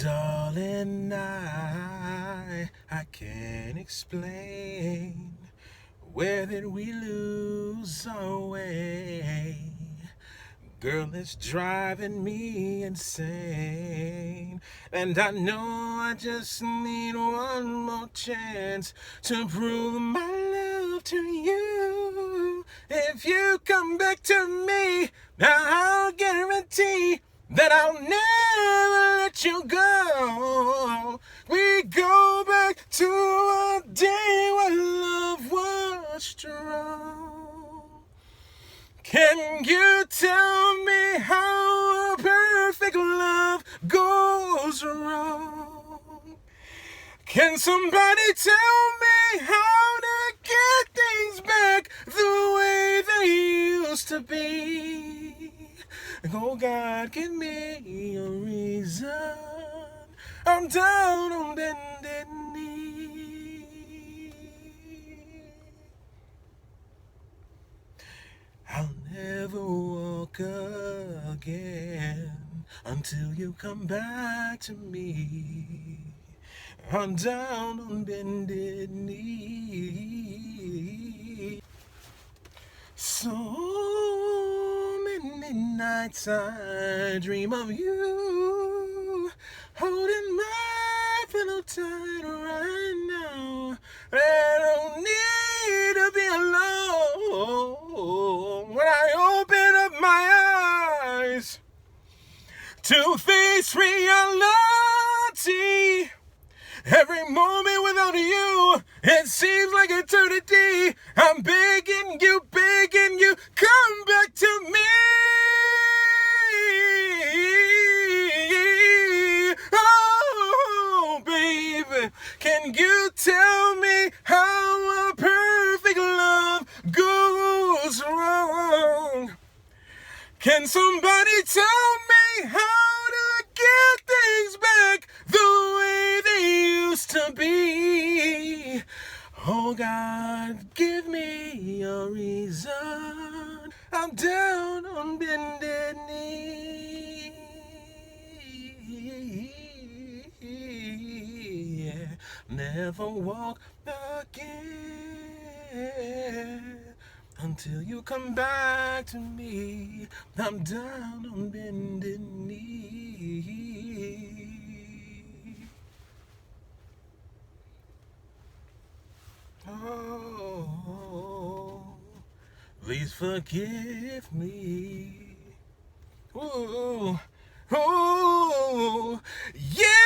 Darling, I can't explain. Where did we lose our way? Girl, it's driving me insane. And I know I just need one more chance to prove my love to you. If you come back to me, I'll guarantee that I'll never let you go. We go back to a day when love was strong. Can you tell me how a perfect love goes wrong? Can somebody tell me how to get things back the way they used to be? Oh God, give me a reason. I'm down on bended knee. I'll never walk again until you come back to me. I'm down on bended knee. So many nights I dream of you, holding my pillow tight right now. I don't need to be alone when I open up my eyes to face reality. Every moment without you, it seems like eternity. I'm begging you, come back to me. Oh, baby, can you tell me how a perfect love goes wrong? Can somebody tell me how to get things back the way they used to be? Oh God, give me a reason. I'm down on bended knee. Yeah. Never walk again until you come back to me. I'm down on bended knee. Oh, please forgive me. Ooh, ooh, yeah.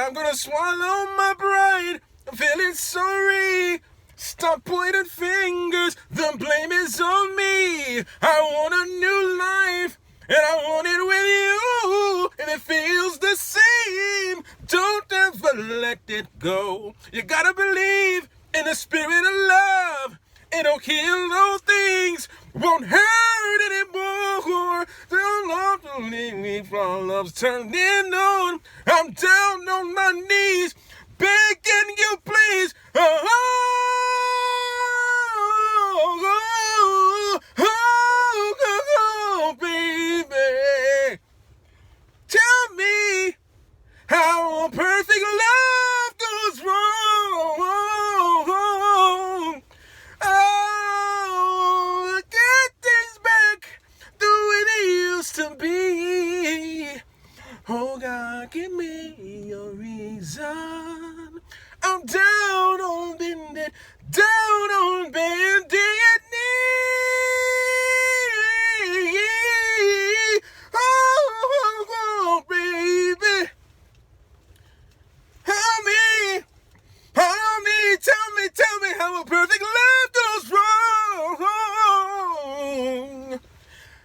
I'm gonna swallow my pride. I'm feeling sorry. Stop pointing fingers. The blame is on me. I want a new life, and I want it with you. And it feels the same. Don't ever let it go. You gotta believe in the spirit of love. It'll heal those things. Won't hurt anymore. Don't leave me from love's turning on. I'm down on my knees, begging you, please. Baby, tell me how perfect love goes wrong. Oh, get things back the way they used to be. Oh God, give me a reason. I'm down on bended knee. Oh, baby, help me, tell me how a perfect love goes wrong.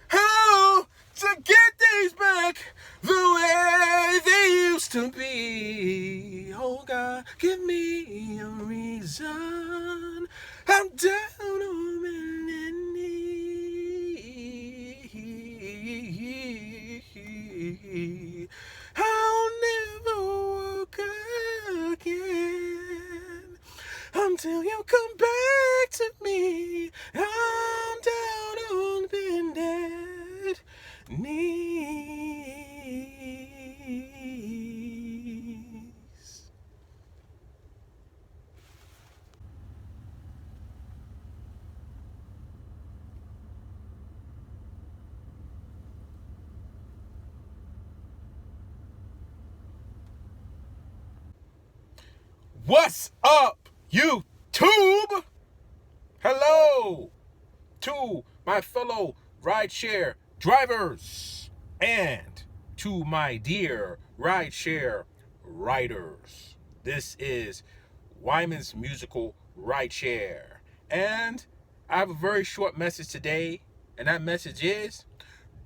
How to get things back the way they used to be. Oh God, give me a reason. I'm down on my knee. I'll never walk again until you come back to me. I'm down on bended knee. What's up, YouTube? Hello to my fellow rideshare drivers and to my dear rideshare riders. This is Wyman's musical rideshare, and I have a very short message today, and that message is: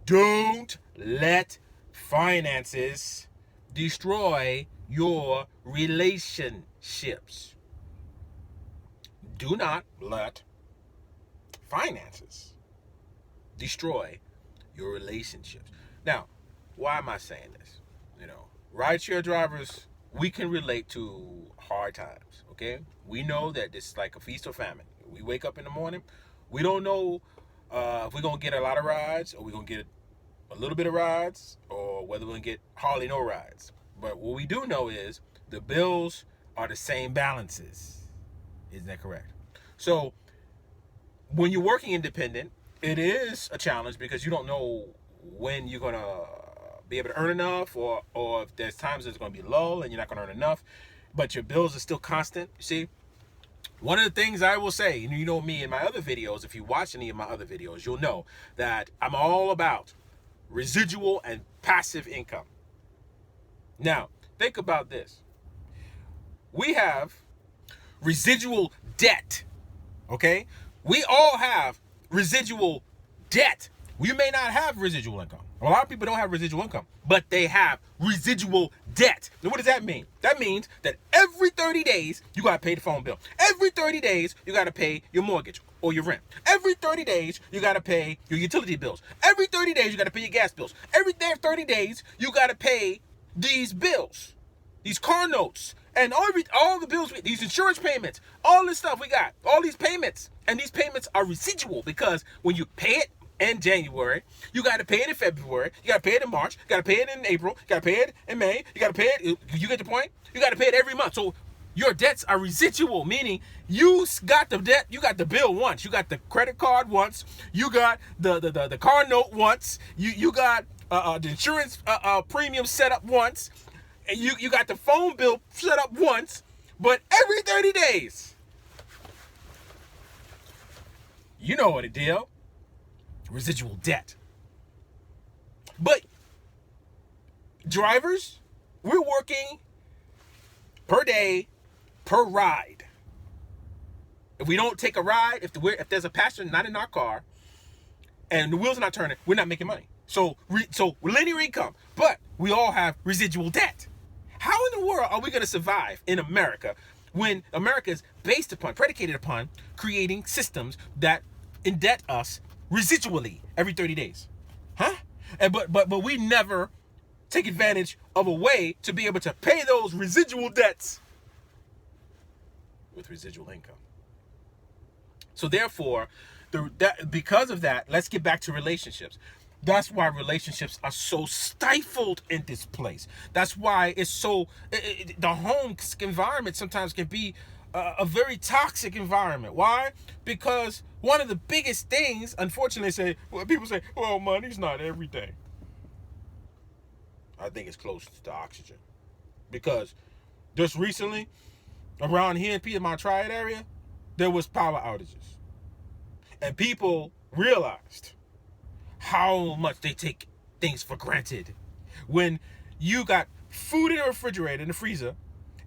don't let finances destroy your relationships. Do not let finances destroy your relationships. Now, why am I saying this? Rideshare drivers, we can relate to hard times, okay? We know that this is like a feast or famine. We wake up in the morning, we don't know if we're going to get a lot of rides, or we're going to get a little bit of rides, or whether we're going to get hardly no rides. But what we do know is the bills are the same balances. Isn't that correct? So when you're working independent, it is a challenge because you don't know when you're going to be able to earn enough, or if there's times there's going to be a lull and you're not going to earn enough, but your bills are still constant. You see, one of the things I will say, and you know me in my other videos, if you watch any of my other videos, you'll know that I'm all about residual and passive income. Now, think about this. We have residual debt, okay? We all have residual debt. We may not have residual income. A lot of people don't have residual income, but they have residual debt. Now, what does that mean? That means that every 30 days, you got to pay the phone bill. Every 30 days, you got to pay your mortgage or your rent. Every 30 days, you got to pay your utility bills. Every 30 days, you got to pay your gas bills. Every 30 days, you got to pay these bills, these car notes, and all the bills, these insurance payments, all this stuff we got, all these payments. And these payments are residual because when you pay it in January, you got to pay it in February, you got to pay it in March, you got to pay it in April, you got to pay it in May, you got to pay it, you get the point? You got to pay it every month. So your debts are residual, meaning you got the debt, you got the bill once, you got the credit card once, you got the car note once, you got the insurance premium set up once, and you got the phone bill set up once, but every 30 days, you know what it deal. Residual debt. But drivers, we're working per day, per ride. If we don't take a ride, if there's a passenger not in our car and the wheels are not turning, we're not making money. So linear income, but we all have residual debt. How in the world are we going to survive in America when America is predicated upon creating systems that indebt us residually every 30 days? Huh? But we never take advantage of a way to be able to pay those residual debts with residual income. So therefore, because of that, let's get back to relationships. That's why relationships are so stifled in this place. That's why it's so, the home environment sometimes can be a very toxic environment. Why? Because one of the biggest things, unfortunately, people say, well, money's not everything. I think it's close to oxygen. Because just recently, around here in Pt.1 Triad area, there was power outages. And people realized how much they take things for granted. When you got food in the refrigerator, in the freezer,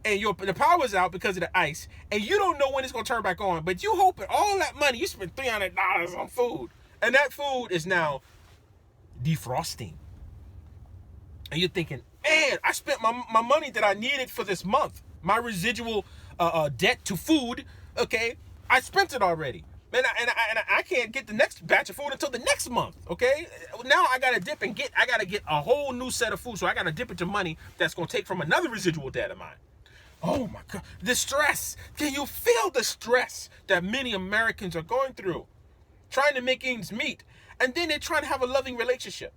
and the power's out because of the ice, and you don't know when it's going to turn back on, but you hoping all that money, you spent $300 on food, and that food is now defrosting. And you're thinking, man, I spent my money that I needed for this month, my residual debt to food, okay, I spent it already. Man, and I can't get the next batch of food until the next month, okay? Now I got to dip and I got to get a whole new set of food, so I got to dip into money that's going to take from another residual debt of mine. Oh my God, the stress. Can you feel the stress that many Americans are going through? Trying to make ends meet. And then they're trying to have a loving relationship.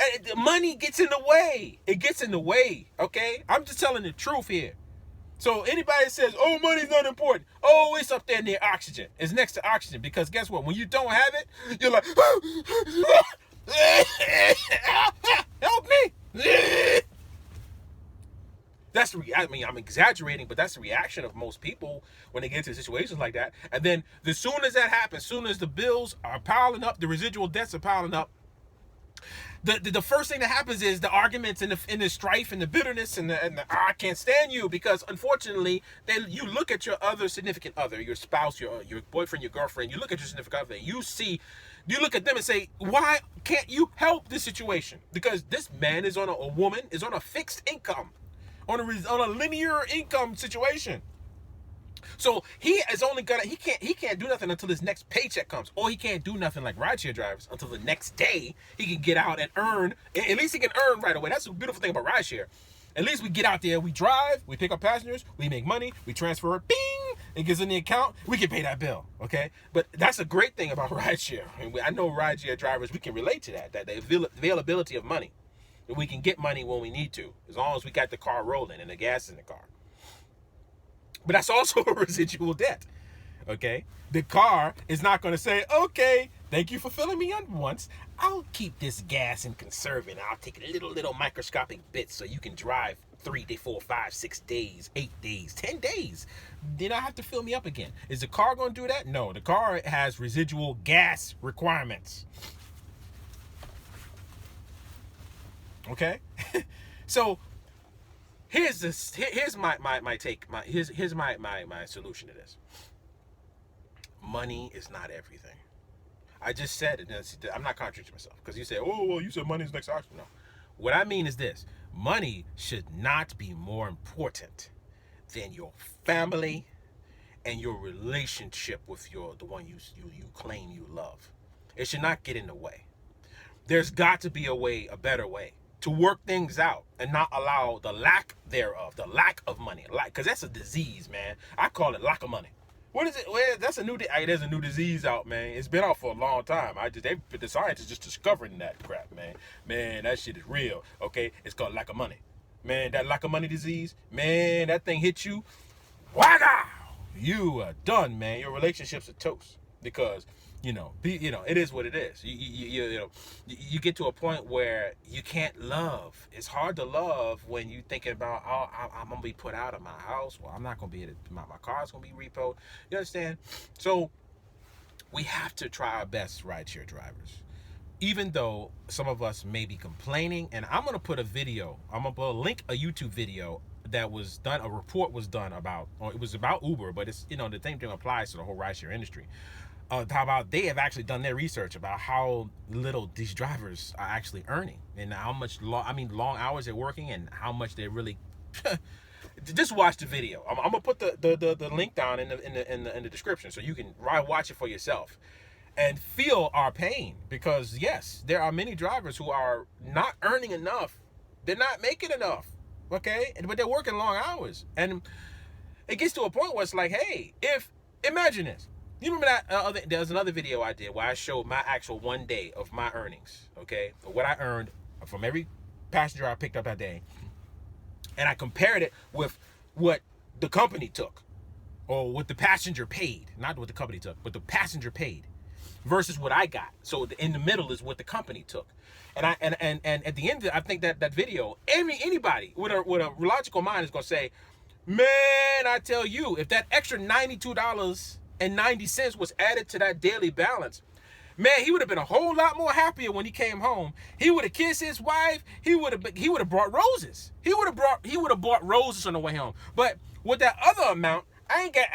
And money gets in the way. It gets in the way, okay? I'm just telling the truth here. So anybody that says, oh, money's not important. Oh, it's up there near oxygen. It's next to oxygen because guess what? When you don't have it, you're like, help me. I mean, I'm exaggerating, but that's the reaction of most people when they get into situations like that. And then as soon as that happens, as soon as the bills are piling up, the residual debts are piling up, the first thing that happens is the arguments and the strife and the bitterness and the I can't stand you, because unfortunately you look at your other significant other, your spouse, your boyfriend, your girlfriend, you look at your significant other, you look at them and say, why can't you help this situation? Because this man is on a woman is on a fixed income, on a linear income situation. So he can't do nothing until his next paycheck comes, or he can't do nothing like rideshare drivers until the next day he can get out and earn. At least he can earn right away. That's the beautiful thing about rideshare. At least we get out there, we drive, we pick up passengers, we make money, we transfer it, bing, it gets in the account, we can pay that bill, okay? But that's a great thing about rideshare. And I know rideshare drivers, we can relate to that the availability of money. That we can get money when we need to, as long as we got the car rolling and the gas in the car. But that's also a residual debt, okay? The car is not going to say, okay, thank you for filling me up once. I'll keep this gas and conserve it. I'll take little microscopic bits so you can drive 3 days, 4, 5, 6 days, 8 days, 10 days. Then I have to fill me up again. Is the car going to do that? No, the car has residual gas requirements. Okay? So here's my take. Here's my solution to this. Money is not everything. I just said it. I'm not contradicting myself, because you say, oh, well, you said money is next option. No. What I mean is this. Money should not be more important than your family and your relationship with the one you claim you love. It should not get in the way. There's got to be a better way to work things out and not allow the lack thereof, the lack of money. Because that's a disease, man. I call it lack of money. What is it? Well, there's a new disease out, man. It's been out for a long time. The scientists just discovering that crap, man. Man, that shit is real. Okay, it's called lack of money. Man, that lack of money disease, man, that thing hits you. Wagga! You are done, man. Your relationships are toast, because it is what it is. You get to a point where you can't love. It's hard to love when you thinking about, oh, I'm gonna be put out of my house. Well, I'm not gonna be my car's gonna be repoed. You understand? So we have to try our best, rideshare drivers. Even though some of us may be complaining, and I'm gonna put a link a YouTube video that was done. A report was done about, or it was about Uber, but it's the same thing applies to the whole rideshare industry. How about they have actually done their research about how little these drivers are actually earning, and how much long hours they're working, and how much they really. Just watch the video. I'm gonna put the link down in the description, so you can watch it for yourself and feel our pain. Because yes, there are many drivers who are not earning enough. They're not making enough. Okay, but they're working long hours, and it gets to a point where it's like, hey, imagine this. You remember that there was another video I did where I showed my actual one day of my earnings, okay? What I earned from every passenger I picked up that day. And I compared it with what the company took, or what the passenger paid. Not what the company took, but the passenger paid versus what I got. So in the middle is what the company took. And at the end of it, I think that video, anybody with a logical mind is going to say, man, I tell you, if that extra $92.90 was added to that daily balance, man, he would have been a whole lot more happier when he came home. He would have kissed his wife. He would have brought roses. He would have bought roses on the way home. But with that other amount, I ain't got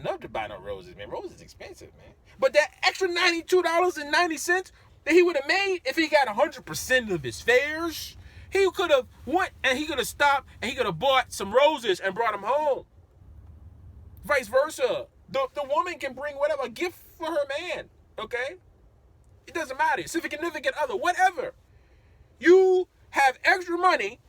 enough to buy no roses, man. Roses is expensive, man. But that extra $92.90 that he would have made if he got 100% of his fares, he could have went and he could have stopped and he could have bought some roses and brought them home. Vice versa. The woman can bring whatever gift for her man, okay? It doesn't matter. Significant other, whatever. You have extra money.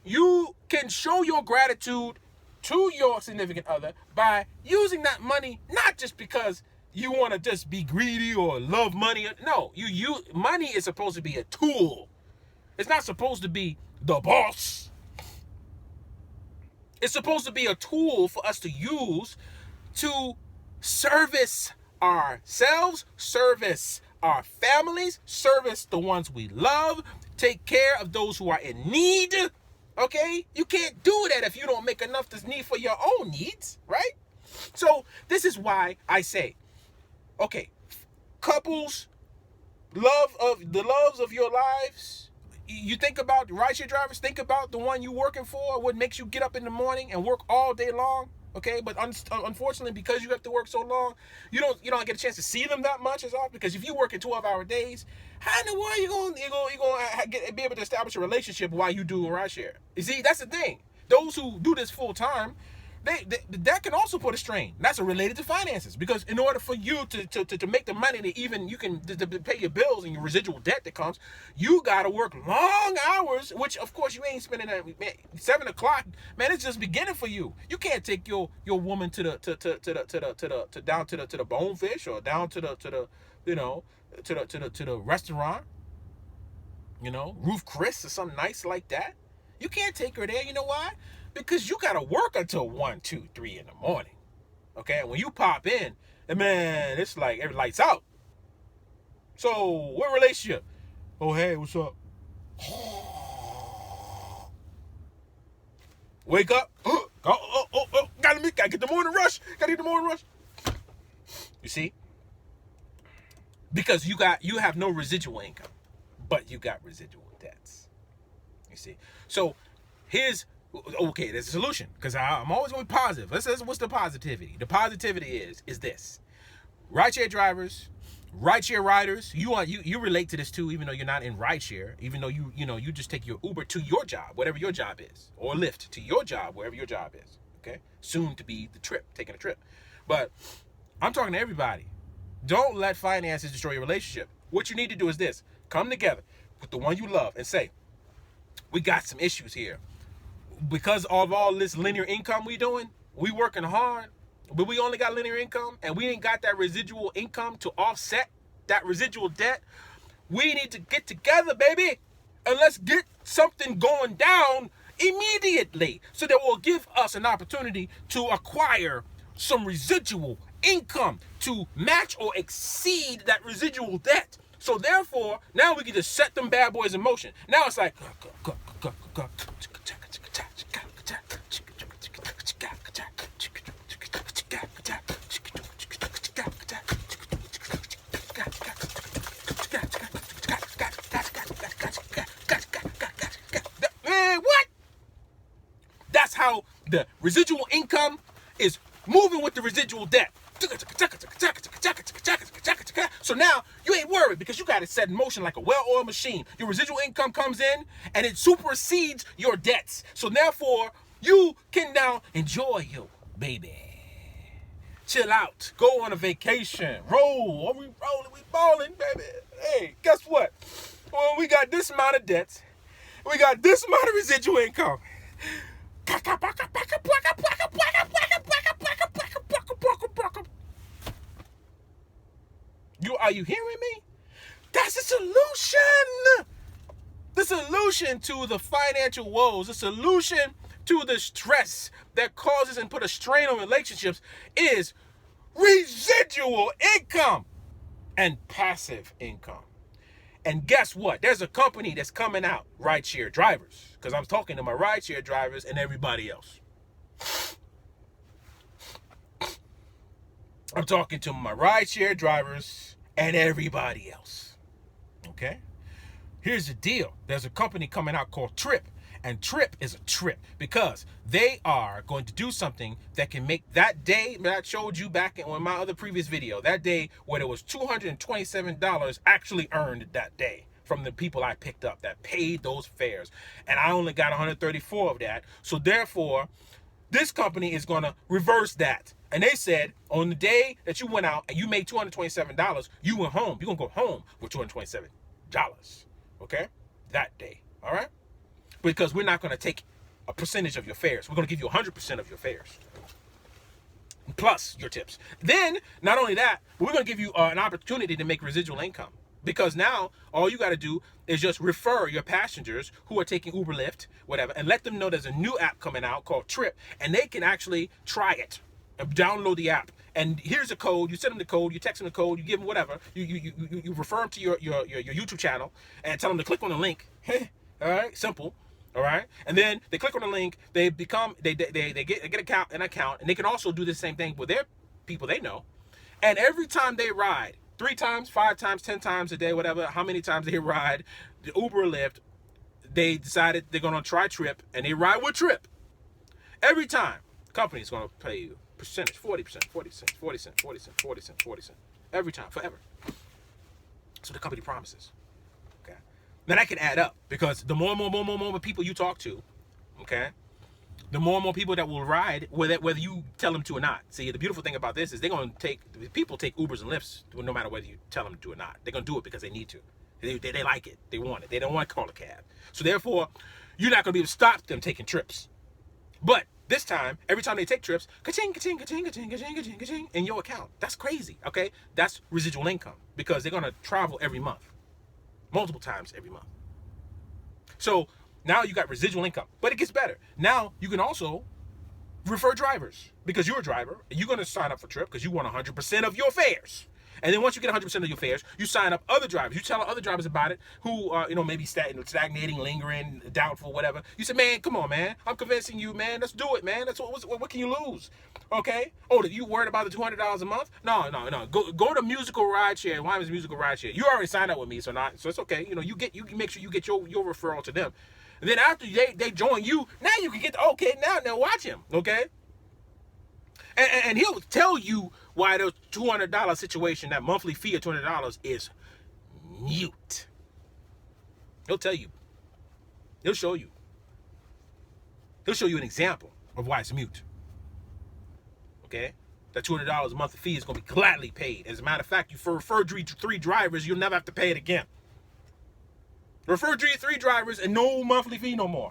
You can show your gratitude to your significant other by using that money, not just because you want to just be greedy or love money. No, money is supposed to be a tool. It's not supposed to be the boss. It's supposed to be a tool for us to use to service ourselves, service our families, service the ones we love, take care of those who are in need, Okay? You can't do that if you don't make enough to need for your own needs, right? So this is why I say, okay, couples, loves of your lives. You think about rideshare drivers. Think about the one you working for. What makes you get up in the morning and work all day long? Okay, but unfortunately, because you have to work so long, you don't get a chance to see them that much as often. Because if you work in 12-hour days, how in the world you gonna be able to establish a relationship while you do rideshare? You see, that's the thing. Those who do this full time, that can also put a strain. That's related to finances, because in order for you to make the money that even you can to pay your bills and your residual debt that comes, you gotta work long hours, which of course you ain't spending at 7 o'clock. Man, it's just beginning for you. You can't take your woman to the bonefish, or down to the restaurant, Ruth Chris or something nice like that. You can't take her there. You know why? Because you gotta work until 1, 2, 3 in the morning. Okay, and when you pop in, man, it's like every lights out. So what relationship? Oh, hey, what's up? Wake up. Gotta get the morning rush. You see? Because you have no residual income, but you got residual debts. You see? So there's a solution, because I'm always going to be positive. What's the positivity? The positivity is this: rideshare drivers, rideshare riders. You relate to this too, even though you're not in rideshare. Even though you just take your Uber to your job, whatever your job is, or Lyft to your job, wherever your job is. Okay, soon to be the trip, taking a trip. But I'm talking to everybody. Don't let finances destroy your relationship. What you need to do is this: come together with the one you love and say, we got some issues here. Because of all this linear income we working hard, but we only got linear income, and we ain't got that residual income to offset that residual debt. We need to get together, baby, and let's get something going down immediately, so that will give us an opportunity to acquire some residual income to match or exceed that residual debt. So therefore, now we can just set them bad boys in motion. Now it's like, man, what? That's how the residual income is moving with the residual debt. So now you ain't worried, because you got it set in motion like a well-oiled machine. Your residual income comes in and it supersedes your debts. So therefore, you can now enjoy your baby. Chill out. Go on a vacation. Roll. Are we rolling? We balling, baby. Hey, guess what? Well, we got this amount of debts. We got this amount of residual income. Are you hearing me? That's a solution. The solution to the financial woes, the solution to the stress that causes and put a strain on relationships, is residual income and passive income. And guess what? There's a company that's coming out, rideshare drivers, because I'm talking to my rideshare drivers and everybody else. I'm talking to my rideshare drivers and everybody else. Okay? Here's the deal. There's a company coming out called TRYP. And TRYP is a trip, because they are going to do something that can make that day that I showed you back in my other previous video, that day where there was $227 actually earned that day from the people I picked up that paid those fares. And I only got 134 of that. So therefore, this company is going to reverse that. And they said, on the day that you went out and you made $227, you went home. You're going to go home with $227. Okay? That day. All right? Because we're not going to take a percentage of your fares. We're going to give you 100% of your fares, plus your tips. Then, not only that, but we're going to give you an opportunity to make residual income. Because now, all you got to do is just refer your passengers who are taking Uber, Lyft, whatever, and let them know there's a new app coming out called TRYP, and they can actually try it. Download the app. And here's a code. You send them the code. You text them the code. You give them whatever. You refer them to your YouTube channel and tell them to click on the link. All right, simple. All right, and then they click on the link. They become they get an account, and they can also do the same thing with their people they know. And every time they ride, 3 times, 5 times, 10 times a day, whatever, how many times they ride, the Uber or Lyft, they decided they're gonna try Trip, and they ride with Trip. Every time, the company is gonna pay you percentage, 40%, 40 cents, 40 cents, 40 cents, 40 cents, 40 cents, every time, forever. That's what the company promises. Okay. Now that can add up because the more people you talk to, okay, the more and more people that will ride, whether you tell them to or not. See, the beautiful thing about this is people take Ubers and Lyfts no matter whether you tell them to or not. They're gonna do it because they need to. They like it. They want it. They don't want to call a cab. So therefore, you're not gonna be able to stop them taking trips. But this time, every time they take trips, ka-ching, ka-ching, ka-ching, ka-ching, ka-ching, ka-ching, ka-ching, in your account. That's crazy, okay? That's residual income because they're gonna travel every month, multiple times every month. So now you got residual income, but it gets better. Now you can also refer drivers because you're a driver. You're going to sign up for Trip because you want 100% of your fares. And then once you get 100% of your fares, you sign up other drivers. You tell other drivers about it who are, maybe stagnating, lingering, doubtful, whatever. You say, man, come on, man. I'm convincing you, man. Let's do it, man. That's what can you lose? Okay? Oh, you worried about the $200 a month? No. Go to musical rideshare. Wyman's musical rideshare. You already signed up with me, so it's okay. You can make sure you get your referral to them. And then after they join you, now you can get now watch him, okay? And he'll tell you why the $200 situation, that monthly fee of $200 is mute. He'll tell you. He'll show you. He'll show you an example of why it's mute. Okay? That $200 a monthly fee is going to be gladly paid. As a matter of fact, you refer 3 drivers, you'll never have to pay it again. Refer 3 drivers and no monthly fee no more.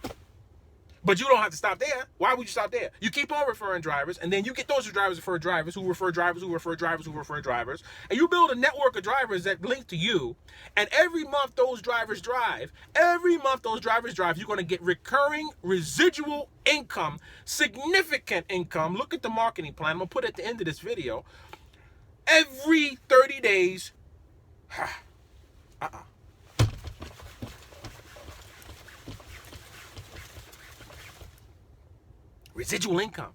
But you don't have to stop there. Why would you stop there? You keep on referring drivers, and then you get those drivers refer drivers who refer drivers who refer drivers who refer drivers, and you build a network of drivers that link to you. And every month those drivers drive, you're going to get recurring residual income, significant income. Look at the marketing plan. I'm going to put it at the end of this video. Every 30 days, residual income.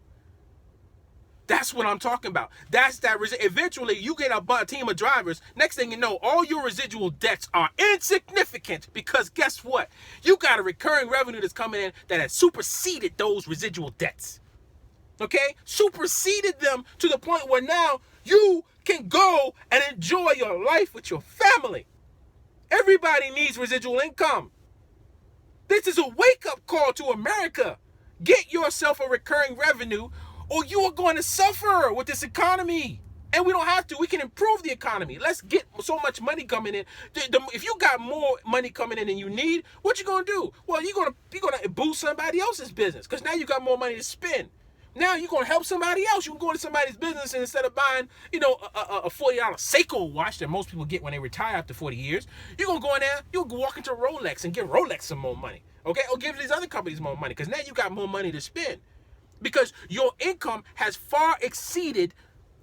That's what I'm talking about. Eventually, you get a team of drivers. Next thing you know, all your residual debts are insignificant because guess what? You got a recurring revenue that's coming in that has superseded those residual debts. Okay? Superseded them to the point where now you can go and enjoy your life with your family. Everybody needs residual income. This is a wake-up call to America. Get yourself a recurring revenue or you are going to suffer with this economy. And we don't have to. We can improve the economy. Let's get so much money coming in. If you got more money coming in than you need, what you going to do? Well, you're going to boost somebody else's business because now you got more money to spend. Now you're going to help somebody else. You can go into somebody's business and instead of buying, a $40 Seiko watch that most people get when they retire after 40 years, you're going to go in there, you'll walk into Rolex and give Rolex some more money. Okay? Or give these other companies more money because now you got more money to spend. Because your income has far exceeded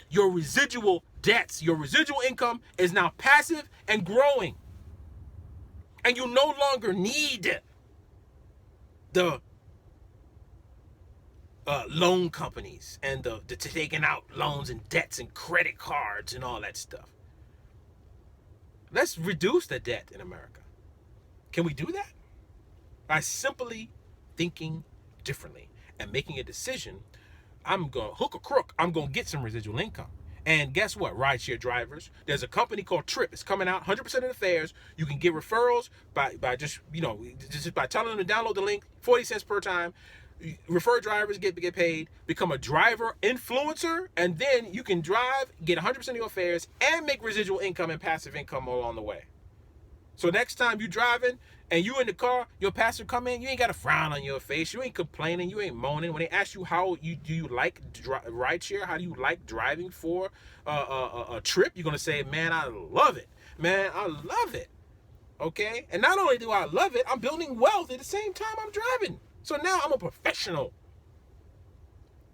your residual debts. Your residual income is now passive and growing. And you no longer need the loan companies and the taking out loans and debts and credit cards and all that stuff. Let's reduce the debt in America. Can we do that? By simply thinking differently and making a decision. I'm going to hook or crook. I'm going to get some residual income. And guess what? Rideshare drivers. There's a company called Trip. It's coming out 100% of the fares. You can get referrals by just by telling them to download the link, 40 cents per time. Refer drivers, get paid, become a driver influencer, and then you can drive, get 100% of your fares, and make residual income and passive income along the way. So next time you driving and you in the car, your passenger come in, you ain't got a frown on your face, you ain't complaining, you ain't moaning. When they ask you do you like rideshare, how do you like driving for a trip, you're gonna say, man, I love it, man, I love it. Okay, and not only do I love it, I'm building wealth at the same time I'm driving. So now I'm a professional.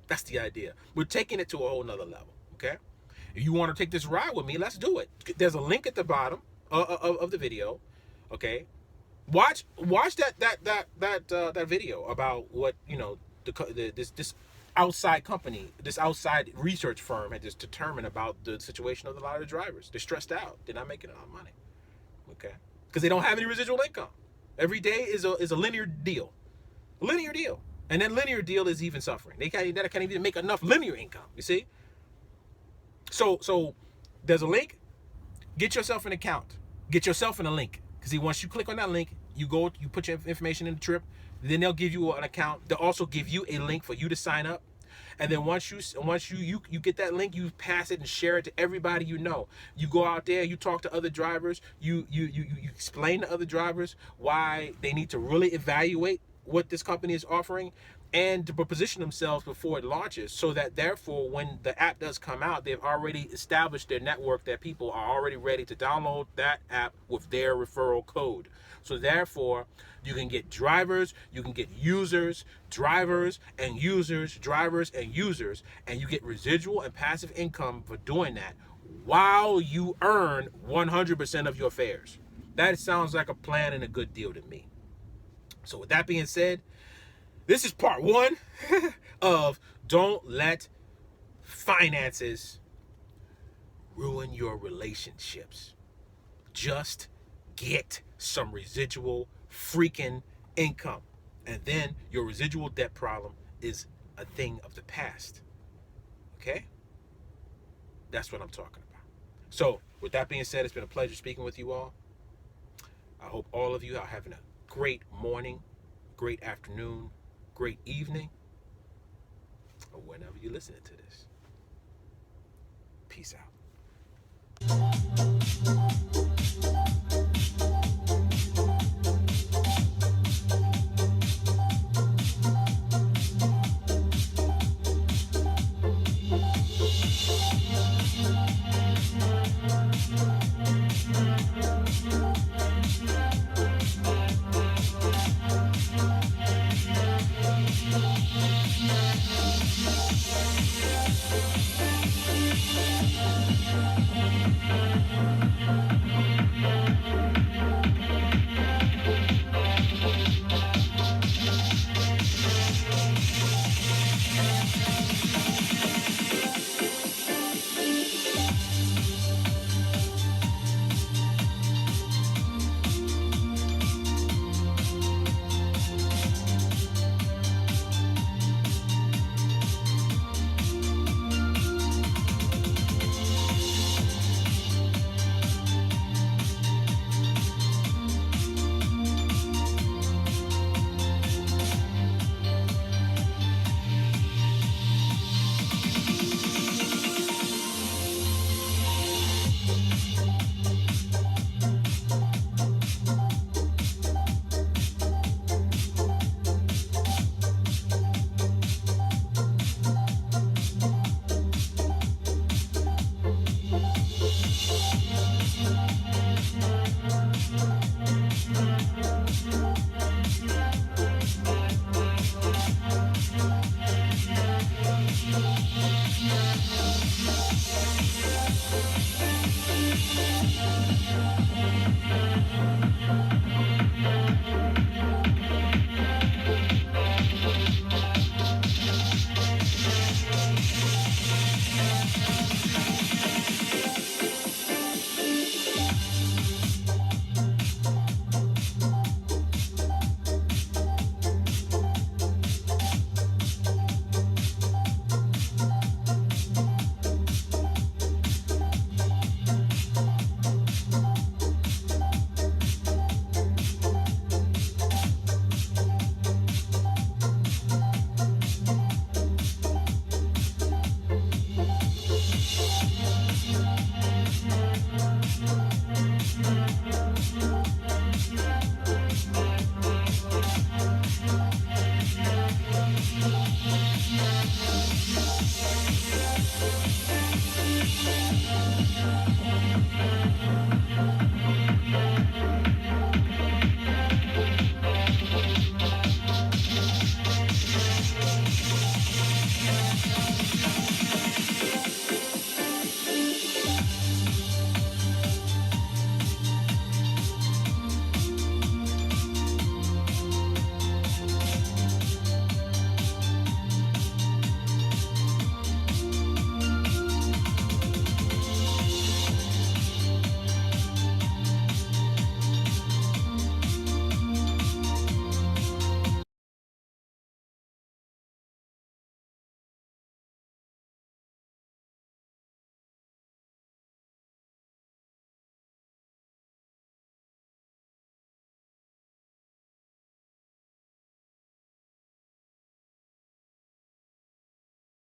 That's the idea. We're taking it to a whole nother level, okay? If you want to take this ride with me, let's do it. There's a link at the bottom of the video, okay? Watch that video about what, you know, this outside company, this outside research firm had just determined about the situation of a lot of the drivers. They're stressed out. They're not making enough money. Okay, because they don't have any residual income. Every day is a linear deal, and that linear deal is even suffering. They can't even make enough linear income. You see? So there's a link. Get yourself an account. Get yourself in a link. Because once you click on that link, you put your information in the trip. Then they'll give you an account. They'll also give you a link for you to sign up. And then once you get that link, you pass it and share it to everybody you know. You go out there, you talk to other drivers, you explain to other drivers why they need to really evaluate what this company is offering and to position themselves before it launches, so that therefore when the app does come out, they've already established their network, that people are already ready to download that app with their referral code. So therefore you can get drivers, you can get users, drivers and users, drivers and users, and you get residual and passive income for doing that while you earn 100% of your fares. That sounds like a plan and a good deal to me. So with that being said, this is part 1 of don't let finances ruin your relationships. Just get some residual freaking income. And then your residual debt problem is a thing of the past. Okay? That's what I'm talking about. So with that being said, it's been a pleasure speaking with you all. I hope all of you are having a great morning, great afternoon, great evening, or whenever you're listening to this. Peace out.